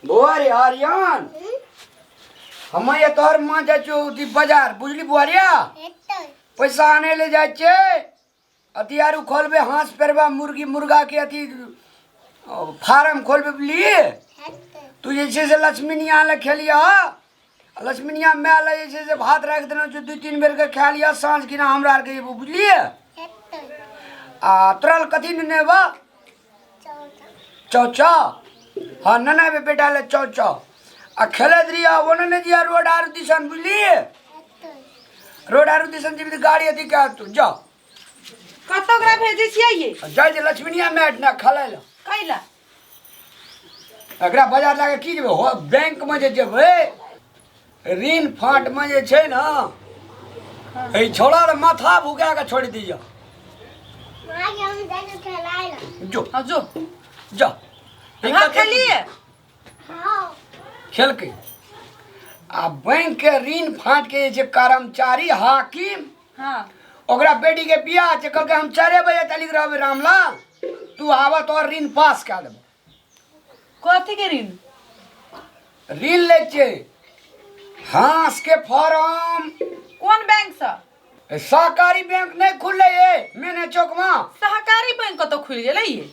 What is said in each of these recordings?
बुआरी आर्यन हम ये तोहर माँ जाचो बाजार बुझली बुआरिया पैसा आने ले जाचे अति यारू खोलबे हांस पेरबा मुर्गी मुर्गा के अति फार्म खोलबे लिए तू जैसे से लक्ष्मीनिया ले खेलिया लक्ष्मीनिया में ले जैसे से भात रख देना जो 2-3 बेर के खा लिया सांझ की ना हमरा के बुझलिए तुरल कथी ने बा चौचा हाँ नना बे बेटा ले चौचा आ खेले दिया ओने दिया रोड आरु दिशन बुझलिए रोड आरु दिशन जी गाड़ी अथी का तू जा कतो ग्रा भेजे छियै ये जाय जे लक्ष्मीनिया मैट ना खलै ल कैला एकरा बाजार लागे की जेबे हो बैंक में जे जेबे ऋण फाट में जे छै ना ए छोड़ा रे माथा भुगा के छोड़ दिया आगे हम जाने खेलाइला जो हां जो जा हां खेलिए हां खेल के आ बैंक के ऋण फाट के जे कर्मचारी हाकिम हां ओकरा बेटी के बियाह छै कहलके हम 4 बजे तलिक रहबे रामलाल तू आवा तो ऋण पास कर देबो कथी के ऋण ले छै हांस के फार्म कौन बैंक से सहकारी बैंक नहीं खुले ये मैंने चौक में सहकारी बैंक कतो खुल गेलै ये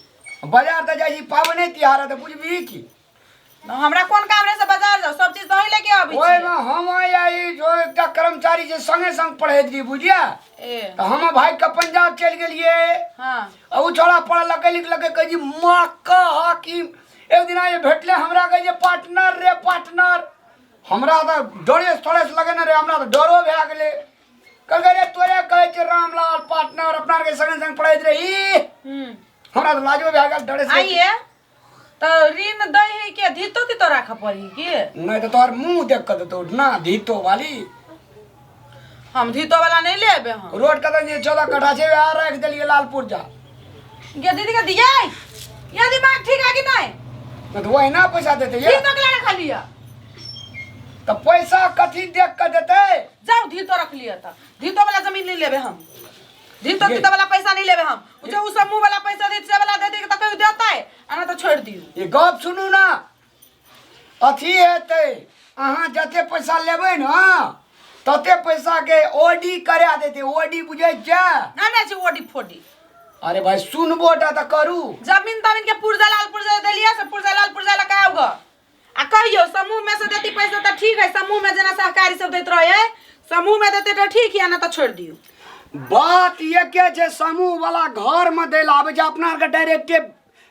बाजार त जाई पाबने तिहार त बुझबी की हमरा कोन काम रे से बाजार जाओ सब चीज दही लेके आबी ओए में हम आई जो एकटा कर्मचारी जे संगे संग पढ़े दी बुझिया ए त हम भाई के पंजाब चल गेलिए हां अब उ छोड़ा पढ़ लगे लिख लगे कह जी मां का हाकिम एक दिन ये भेटले हमरा कह जे पार्टनर रे पार्टनर हमरा त डरे थोड़े से लगे न रे हमरा त डरो भे गेले कह रे तोरे कहे छ रामलाल पार्टनर अपना के संगे संग पढ़े रही हमरा त लाजो भे गेल डरे से आइए तो ऋण दही है के धीतो ती तो राख पड़ी के नहीं तो तोहर मुंह देख के तो ना धीतो वाली हम धीतो वाला नहीं लेबे हम रोड का तो ये 14 कट्ठा छे आ रख देलिए लालपुर जा गे दीदी का दिया ये दिमाग ठीक है कि नहीं नहीं तो वही ना पैसा देते ये धीतो के ला रख लिया तो पैसा कथी देख के देते जाओ धीतो रख लिया था धीतो वाला जमीन नहीं लेबे हम धीतो तीतो वाला पैसा नहीं लेबे हम जो उ समूह वाला पैसा देते वाला दे दे तो कोई देता है आना तो छोड़ दियो ये गप सुनू ना अथी हेते अहाँ जते पैसा लेबे ना तते पैसा के ओडी करा देते ओडी बुझे जा ना ना छी ओडी फोडी अरे भाई सुनबो ता त करू जमीन तमीन के पुरजा देलिया से पुरजा लगा होगा आ कहियो समूह में से देती पैसा तो ठीक है समूह में जना सहकारी सब देत रहे समूह में देते तो ठीक है ना तो छोड़ दियो बात ये के जे समूह वाला घर में दे लावे जे अपना के डायरेक्ट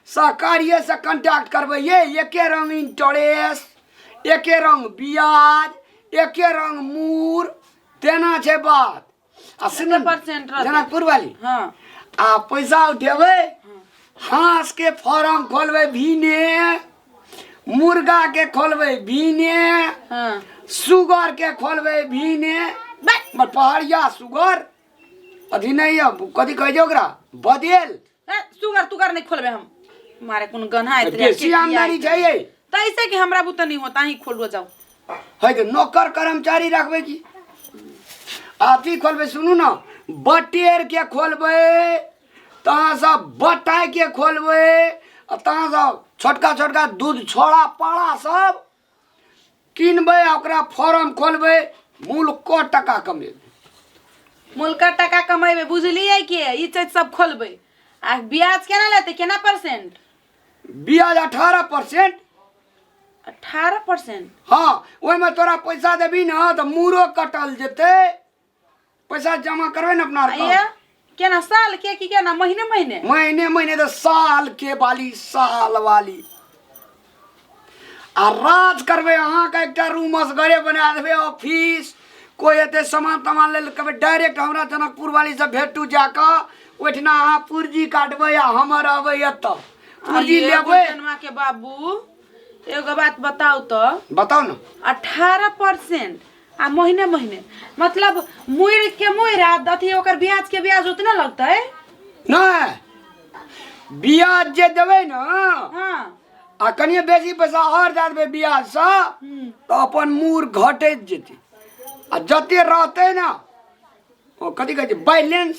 सहकारिये से कांटेक्ट करबे ये एके रंग इंटरेस्ट एके रंग ब्याज एके रंग मूर तेना छे बात आ 70% जनकपुर वाली हां आ पैसा उठेबे हांस के फार्म खोलबे भीने मुर्गा के खोलबे भीने हां सुगर के खोलबे भीने मत पहाड़िया सुगर अथी नहीं है कथी कह जो ओकरा बदेल सुगर तुगर नहीं खोलबे हम मारे कोन गन्हा इतरे बेसी आमदनी चाहिए तो ऐसे कि हमरा बुत नहीं होता ही खोलवा जाओ है तो नौकर कर्मचारी रखबे की अथी खोलबे सुनू ना बटेर के खोलबे तहाँ सब बटाई के खोलबे तहाँ सब छोटका छोटका दूध छोड़ा पाड़ा सब किनबे ओकरा फार्म खोलबे मूल को टका कमेबे मुल्का टका कमाइबे बुझलिए के ई चीज सब खोलबे आ ब्याज केना लेते केना परसेंट ब्याज 18% 18% हाँ ओहि में तोरा पैसा देबी ना तो मूरो कटल जेते पैसा जमा करबे ना अपना ये केना साल के की केना महीने महीने महीने महीने तो साल के वाली साल वाली आ राज करबे अहाँ का एकटा रूम घरे बना देबे ऑफिस कोई एते सामान तमान ले कबे डायरेक्ट हमरा जनकपुर वाली से भेटू जाका ओठना अहाँ पुर्जी काटबे या हमर अबे एत पुर्जी लेबे जन्मा के बाबू एगो बात बताओ तो बताओ ना 18% आ महीने महीने मतलब मुइर के मुइर अथी ओकर ब्याज के ब्याज उतना लगता है नहीं ब्याज जे देबे ना हां आ कनिए बेसी पैसा और दे देबे ब्याज से तो अपन मूर घटैत जेते आ जते रहते ना ओ कथी कहै छै बैलेंस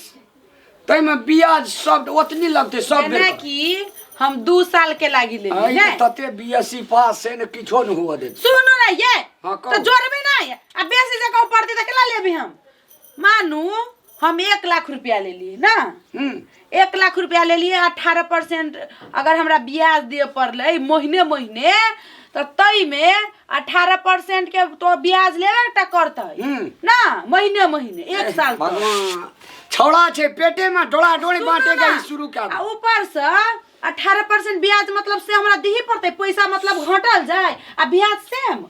तै में ब्याज सब ओतनी लगते सब ना कि हम 2 साल के लागी ले आई हैं तो तते बीएससी पास से न किछो न हुआ दे। सुनो ना ये हाँ, तो कहू। जोड़बे नहीं अब बेसी जगह पड़ती तो केला लेबी हम मानू हम 1 लाख रुपया ले लिए ना 1 लाख रुपया ले लिए 18% अगर हमरा ब्याज दिए पड़ले महीने महीने तो तई में 18% के तो ब्याज लेवे टा करते ना महीने महीने 1 साल तक। भगवान छोड़ा छे पेटे में डोला डोली बांटे गई शुरू कर। आ ऊपर से 18% ब्याज मतलब से हमरा दिही पड़ते पैसा मतलब घटल जाए आ ब्याज सेम।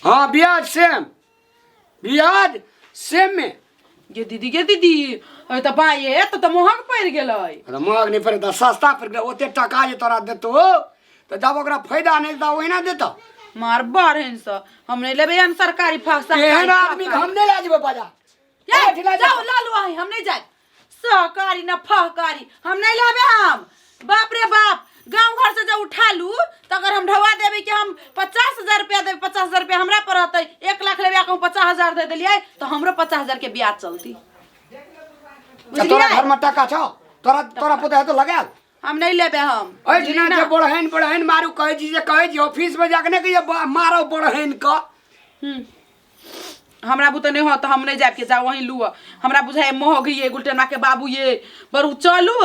हाँ ब्याज सेम में गे दीदी ए त बाये तो महंग पड़ गेलै तो महंग नहीं पड़े तो सस्ता पड़ गया। ओते टका जे तोरा देतो तो जब ओकरा फायदा नहीं तो वही ना देता। मार बढ़ेन से हम नहीं लेबे हम सरकारी एहन आदमी के हम नहीं ले जेबे बाजार। जाओ लालू आई हम नहीं जाए सहकारी ना फहकारी हम नहीं लेबे हम बाप रे बाप गांव घर से जब उठा लू तो अगर हम ढवा देबे कि हम 50,000 रुपया देबे 50,000 रुपया हमरा पर रहते 1 लाख लेबे कहूं 50,000 दे देलिए तो हमरो 50,000 के ब्याज चलती। तोरा घर में टका छौ तोरा पता है तो लगाल हम नहीं लेबे हम ओए जिना जे बड़हन मारू कहे जी जे कहे जी ऑफिस में जाके ने कि मारो बड़हन का हमरा बुते नहीं हो तो हम नहीं जाब के जा वहीं लू हमरा बुझाए मोह गई गुलटेना के बाबू ये बरू चलू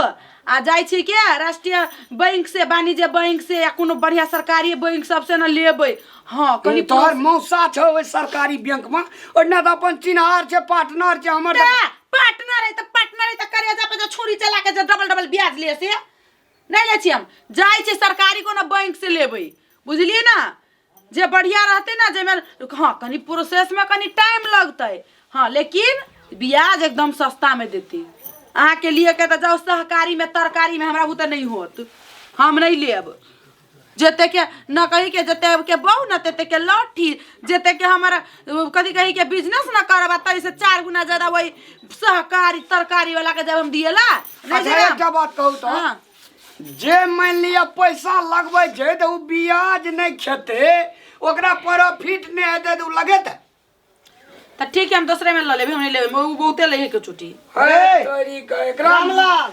आ जाय छी के राष्ट्रीय बैंक से वाणिज्य बैंक से या कोनो बढ़िया सरकारी बैंक सबसे न लेबै। हां कनी तोहर मौसा छौ ओइ सरकारी बैंक में ओना त अपन चिन्हार छे पार्टनर छे हमर पार्टनर है त करेजा पे जो छुरी चला के जो डबल ब्याज ले से नहीं ले छी हम जाय छी सरकारी कोनो बैंक से लेबै बुझलिए ना जे बढ़िया रहते ना जे में हां कनी प्रोसेस में कनी टाइम लगते हां लेकिन ब्याज एकदम सस्ता में देती अहाँ के लिए के तो जाओ सहकारी में तरकारी में हमरा बुते नहीं होत हम नहीं लेब जते के न कही के जते के बहु न तते के लाठी जते के हमारा कदी कही के बिजनेस न करबा त से 4 गुना ज्यादा वही सहकारी तरकारी वाला के जब हम दिएला अच्छा एकटा बात कहू तो जे मान लिया पैसा लगबै छै त उ ब्याज नहीं खेते ओकरा प्रॉफिट नहीं हेते त उ लगेते त ठीक है हम दूसरे में ल लेबे हम नहीं लेबे वो बहुते लेहे के छुट्टी। अरे तोरी एकरा रामलाल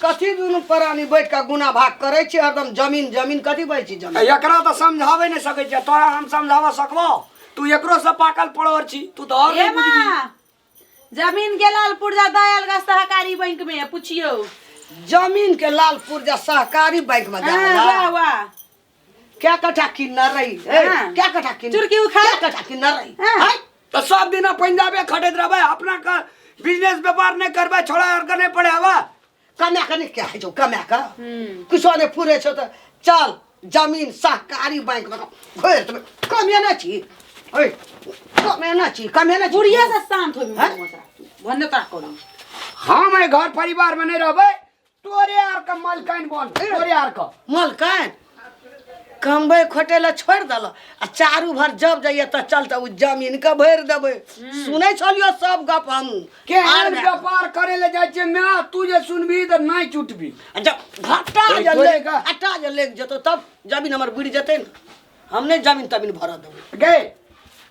कथी दुनु प्राणी बैठ के गुना भाग करे छी हरदम जमीन कथी बैठ छी जमीन एकरा त समझावे नहीं सकै छै तोरा हम समझावा सकबो तू एकरो से पाकल पड़ोर छी तू तो और नहीं बुझबी। जमीन के लालपुर जा दयाल का सहकारी बैंक में पूछियो जमीन के लालपुर जा सहकारी बैंक में वाह जा वाह क्या कट्ठा किन्ना रही क्या कट्ठा किन्ना चुरकी उखा क्या कट्ठा किन्ना रही हाँ। तो सब दिन पंजाबे खटेत रहबे अपना का बिजनेस व्यापार नहीं करबे छोड़ा और करने पड़े हवा कम्या कने क्या है जो कम्या का कुछ ने पूरे छो तो चल जमीन सहकारी बैंक में घोर तुम कम्या ना छी ओए कम्या ना बुढ़िया से शांत होबे भन्ने ता करू हम ए घर परिवार में नहीं रहबे तोरे यार का मालकाइन बन तोरे यार का मालकाइन कमबे खोटेला छोड़ दल आ चारू भर जब जाइए तो चलता उ जमीन के भर देबे सुनै छलियो सब गप हम के हर व्यापार करे ले जाय छै मैं तू जे सुनबी त नहीं चुटबी जब घाटा जे लेग जतो तब जमीन हमर बुड़ जते न हम नहीं जमीन तमीन भर देबे गे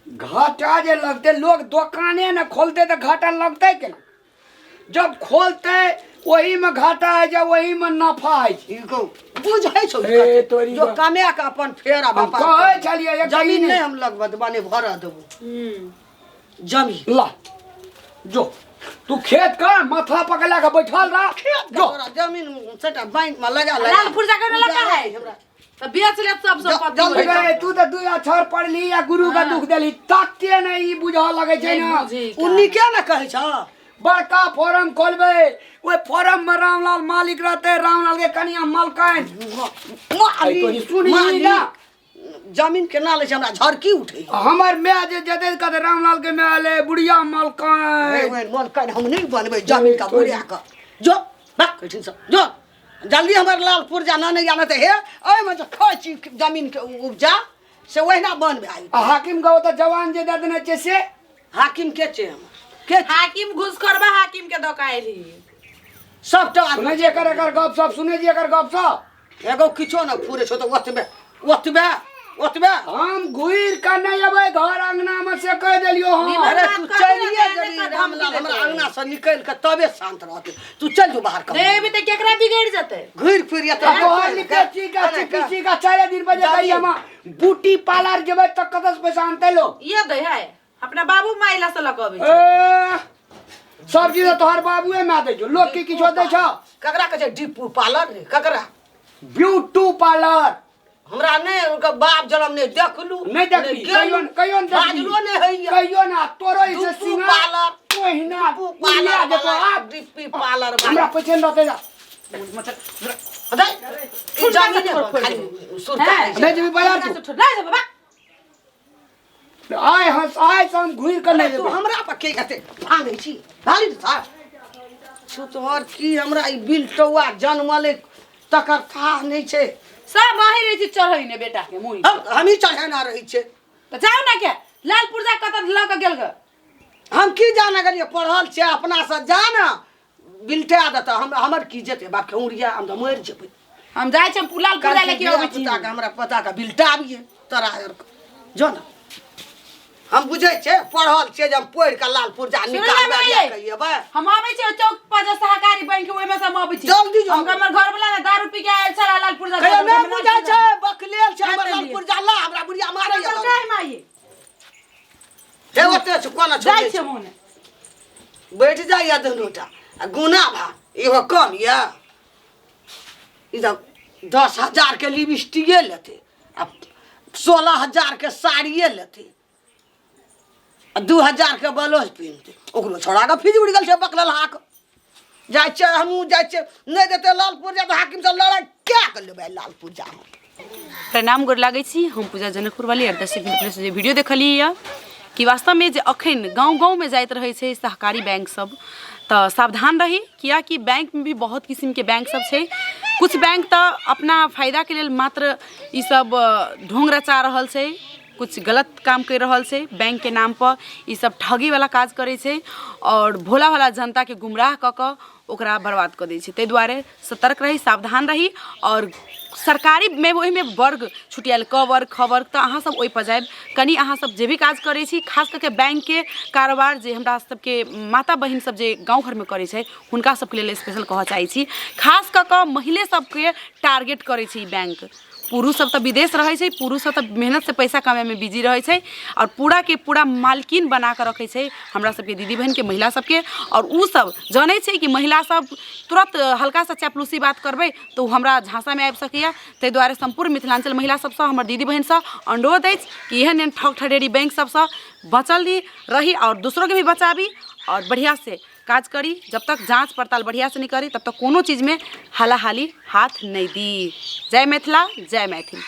घाटा जे लगते लोग दुकाने न खोलते तो घाटा लगते के जब खोलते वही में घाटा है जा वही में नफा है इको बुझै छौ ए तोरी जो कमे का अपन फेरा हम व्यापार कहे छलिए एक जमीन नहीं हम लगबत बने भर देबो जमीन ला जो तू खेत का माथा पकड़ा के बैठल रह जो जमीन सेटा बैंक में लगा लालपुर जाके न लगा है तो बेच ले सब संपत्ति गे तू तो 2 अक्षर पढ़ली या गुरु का दुख देली ताकते नहीं बुझा लगे छै ना उन्नी क्या ना कहे छ बड़का फॉर्म खोलबे ओए फॉर्म में रामलाल मालिक रहते रामलाल के कनिया मालकाइन मालिक सुनी ना जमीन के नाले से हमरा झरकी उठे हमर मैं जे जदे कहते रामलाल के मैं आले बुढ़िया मालकाइन मालकाइन हम नहीं बनबे जमीन का बुढ़िया का जो बात कठिन सब जो जल्दी हमर लालपुर जाना नहीं जाना ते हे ओए में जो खोची जमीन के उपजा से वहिना बनबे आई हाकिम गो तो जवान जे दे देने छै से हाकिम के छे हम के हाकिम घुसखोरबा हाकिम के दकाइली सब तो सुने जे कर गप सब सुने जे कर गप सब एगो किछो न पूरे छो तो ओतबे ओतबे हम घुर का नहीं अबे घर अंगना में से कह देलियो हम। अरे तू चलिए जल्दी रामलाल हमरा अंगना से निकल के तबे शांत रहते। तू चल जो बाहर कर नहीं भी तो केकरा बिगड़ जते घुर फिर ये अब बाहर निकल चिका 4 दिन बजे कही हम ब्यूटी पार्लर जेबे त कतस पैसा आनते लो। ये दे है अपना बाबू माइला से लगबे सब चीज तोहर बाबूए में दे जो लोग के किछो दे छ। ककरा कहे डिपू पार्लर रे ककरा ब्यूटी पार्लर हमरा ने उनका बाप जन्म ने देखलू नहीं देखी कहियो बाजलो ने है कहियो ना तोरो इसे डिपू सिंगा पार्लर ओहिना पार्लर देखो आप डिपू पार्लर हमरा पैसे रहते जा अरे ई जमीन खाली सुरता नहीं जेबी बाजार तू नहीं जा बाबा आय हंस आय हम घुर कर ले तू हमरा पर के कहते भांगै छी भाली था छु तोहर की हमरा ई बिलटौआ जन्मले तकर था नहीं छे सब माही रही चढ़ई ने बेटा के मुई हम ही चढ़े ना रही छे तो जाओ ना क्या लालपुर जा कत ल के गेल ग हम की जाना करिए पढ़ल छे अपना से जाना बिलटा देता हम हमर की जेते बा खौरिया हम तो मर जेबै हम जाय छ लालपुर जा लेके आबै छी हमरा पता का बिलटा भी तोरा जो ना हम बुझे छे पढ़ल छे जब पढ़ के लालपुर जा निकालबे कहिए बा हम आबै छी चौक पर जे सहकारी बैंक ओइ में से हम आबै छी जल्दी जो हम हमर घर वाला ना दारू पी के आयल छला लालपुर जा कहियो ना बुझे छे बकलेल छे हमर लालपुर जा ला हमरा बुढ़िया मारे चल जाय माई हे ओते छ कोना जाय छोड़े छ मोने बैठ जाइए दोनोटा गुना भा एगो कम या इधर 10,000 के लिपस्टिके लेते अब 16,000 के साड़िए लेते 2,000 के ब्लाउज पहनते ओकरो छोड़ा के फिज उड़ गेल छै बकलल हाक जाय छै हमहू जाय छै नहीं देते लालपुर जा तो हाकिम से लड़ाई क्या कर लेबै लालपुर जा प्रणाम गोर लागै छी हम पूजा जनकपुर वाली अर्दसी प्लेस जे वीडियो देखलिए या कि वास्तव में जे अखन गाँव में जाइत रहे छै सहकारी बैंक सब तो सावधान रही कि बैंक में भी बहुत किस्म के बैंक सब छै। कुछ बैंक तो अपना फायदा के लिए मात्र ई सब ढोंग रचा रहल छै कुछ गलत काम कर रहल छै बैंक के नाम पर ई सब ठगी वाला काज करे छै और भोला वाला जनता के गुमराह क क ओकरा बर्बाद कर दै छै। ताहि दुआरे सतर्क रही सावधान रही और सरकारी में वही में वर्ग छुटियाल क वर्ग ख वर्ग तो अहाँ सब ओहि पर जायब कनी अहाँ सब जे भी काज करे छी खास करके बैंक के कारोबार जे हमरा सबके माता बहिन सब जे गाँव घर में करे छै हुनका सबके लेल स्पेशल कहऽ चाहै छी खास कऽ कऽ महिले सबके टारगेट करे छै बैंक। पुरुष सब तो विदेश रहे छै पुरुष सब तो मेहनत से पैसा कमाए में बिजी रहे छै और पूरा के पूरा मालकिन बना कर रखे छै हमरा सबके दीदी बहन के महिला सबके और उ सब जाने छै कि महिला सब तुरंत हल्का सा चापलूसी बात करबे तो हमरा झांसा में आबि सकैया। ताहि दुआरे संपूर्ण मिथिलांचल महिला सबसँ हमर दीदी बहन से अनुरोध अछि कि एहन ठग ठडेरी बैंक सबसँ बचल रही और दूसरों के भी बचाबी और बढ़िया से काज करी। जब तक जांच पड़ताल बढ़िया से नहीं करी तब तक कोनो चीज़ में हालाहाली हाथ नहीं दी। जय मिथिला जय मैथिल।